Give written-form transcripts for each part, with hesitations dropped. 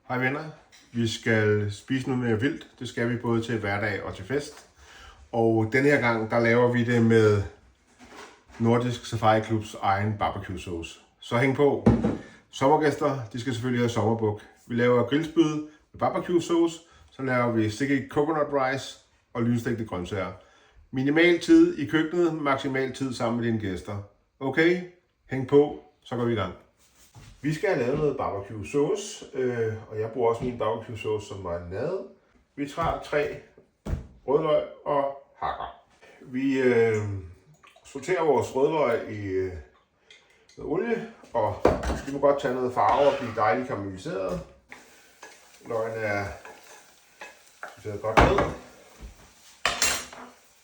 Hej venner. Vi skal spise noget mere vildt. Det skal vi både til hverdag og til fest. Og denne her gang, der laver vi det med Nordisk Safari Clubs egen barbecue sauce. Så hæng på. Sommergæster, de skal selvfølgelig have sommerbuk. Vi laver grillspyd med barbecue sauce. Så laver vi sticky coconut rice og lynstegte grøntsager. Minimal tid i køkkenet, maksimal tid sammen med dine gæster. Okay, hæng på, så går vi i gang. Vi skal have lavet noget barbecue sauce, og jeg bruger også min barbecue sauce som marinade. Vi tager 3 rødløg og hakker. Vi sorterer vores rødløg i noget olie, og vi må godt tage noget farve og blive dejligt karamelliseret. Løgene er sorteret godt ned.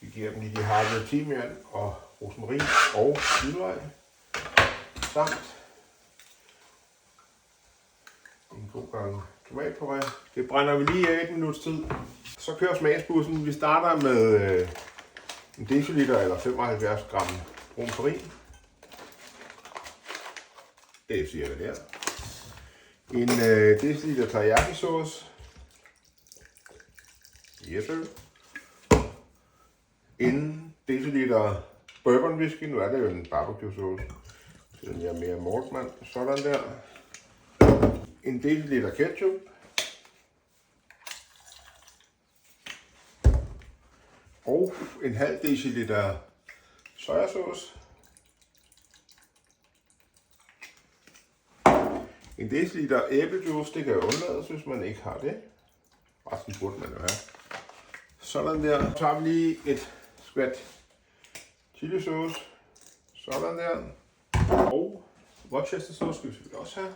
Vi giver dem lige de hakkede timian og rosmarin og hvidløg samt en god gang tomatpuré. Det brænder vi lige af 1 minuts tid. Så kører smagsbussen. Vi starter med en deciliter eller 75 gram brun farin. Det er cirka der. En deciliter teriyaki sauce. Yes sir. En deciliter bourbon whisky. Nu er det jo en barbecue sauce. Så den er mere mortmand. Sådan der. En deciliter ketchup. Og en halv deciliter sojasauce. En deciliter æblejuice, det kan jo undlades, hvis man ikke har det. Resten burde man jo have. Sådan der. Så tager vi lige et skvat chili sauce. Sådan der. Og Worcester sauce skal vi selvfølgelig også have.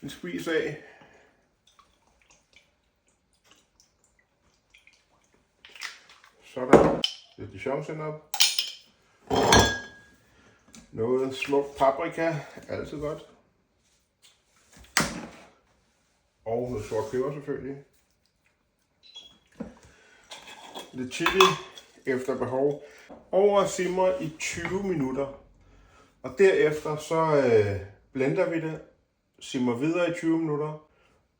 En squeeze af. Sådan. Lidt dijonsenap. Noget smuk paprika. Altid godt. Og noget sort peber selvfølgelig. Lidt chili efter behov. Over simmer i 20 minutter. Og derefter så blender vi det. Simmer videre i 20 minutter.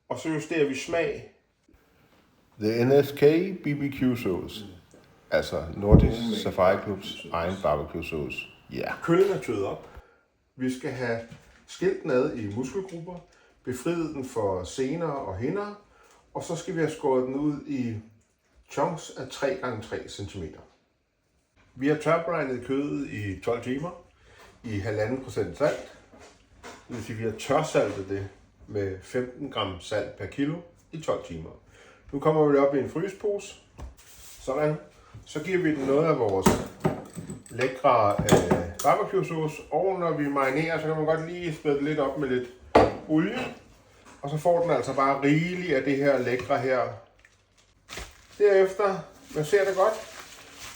Og så justerer vi smag. The NSK BBQ sauce. Altså Nordisk Safari Clubs egen barbecue sauce. Ja. Yeah. Køllen er tøet op. Vi skal have skilt den ad i muskelgrupper. Befriet den for sener og hinder. Og så skal vi have skåret den ud i chunks af 3x3 cm. Vi har tørbrændet kødet i 12 timer. I 1,5% salt. Det vil sige, at vi har tørsaltet det med 15 gram salt per kilo i 12 timer. Nu kommer vi det op i en frysepose. Sådan. Så giver vi den noget af vores lækre barbecue sauce. Og når vi marinerer, så kan man godt lige spæde lidt op med lidt olie. Og så får den altså bare rigeligt af det her lækre her. Derefter masser det godt.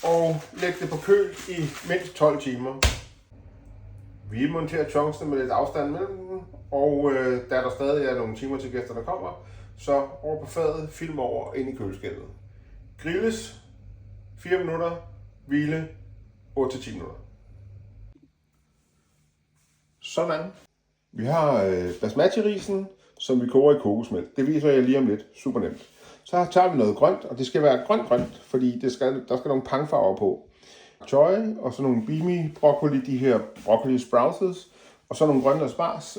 Og læg det på køl i mindst 12 timer. Vi monterer chunksene med lidt afstand mellem dem, og da der stadig er nogle timer til gæsterne kommer, så over på fadet, film over ind i køleskabet. Grilles 4 minutter, hvile 8-10 minutter. Sådan. Vi har basmati-risen, som vi koger i kokosmælk. Det viser jeg lige om lidt. Super nemt. Så tager vi noget grønt, og det skal være grønt, fordi der skal nogle pangfarver på. Choy, og så nogle bimi broccoli, de her broccoli sprouts, og så nogle grønne asparges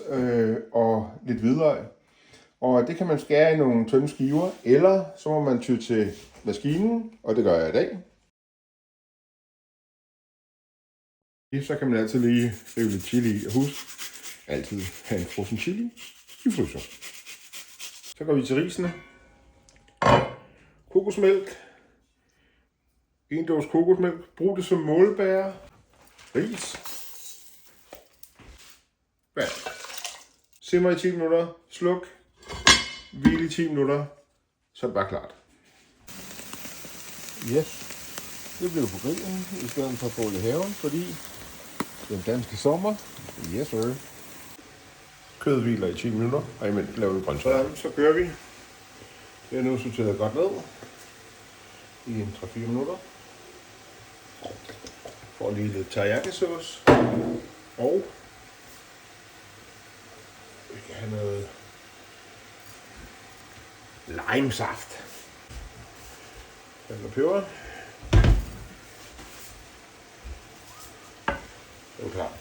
og lidt hvidløg. Og det kan man skære i nogle tynde skiver, eller så må man ty til maskinen, og det gør jeg i dag. Så kan man altid lige rive lidt chili i, og husk, altid have en frossen chili i fryser. Så går vi til risene. Kokosmælk. 1 dåse kokosmælk. Brug det som målebærer. Ris. Vand. Simmer i 10 minutter. Sluk. Hvil i 10 minutter. Så er det bare klart. Yes. Det bliver på grillen i stedet for bål i haven, fordi den danske sommer. Yes sir. Kød hviler i 10 minutter, og imens laver vi grøntsager. Så kører vi. Det er nu sorteret godt ned i en 3-4 minutter. Får lige lidt teriyaki sauce. Og vi kan have noget limesaft. Salt og peber. Det er klar.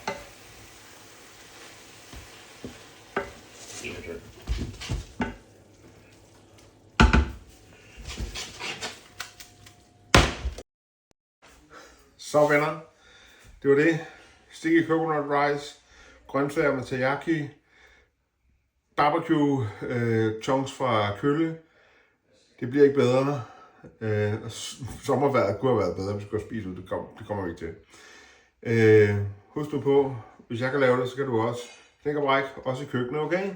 Så venner, det var det. Sticky coconut rice, grøntsager med teriyaki, barbecue chunks fra kølle. Det bliver ikke bedre. Sommervejret kunne have været bedre, hvis vi skulle spise ud. Det kommer vi ikke til. Husk nu på, hvis jeg kan lave det, så kan du også. Knæk og bræk, også i køkkenet, okay?